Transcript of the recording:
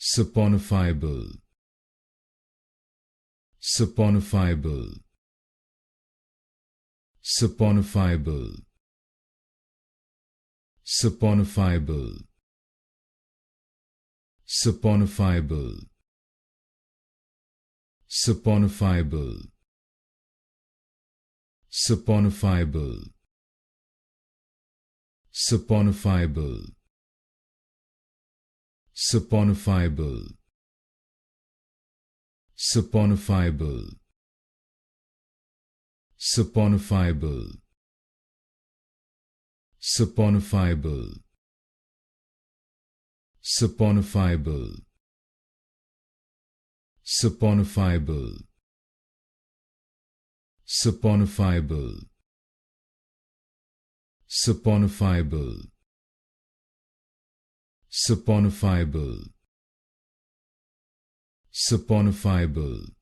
Saponifiable, Saponifiable, Saponifiable, Saponifiable, Saponifiable, Saponifiable, Saponifiable, Saponifiable, Saponifiable, Saponifiable, Saponifiable, Saponifiable, Saponifiable, Saponifiable, Saponifiable, Saponifiable, Saponifiable, Saponifiable,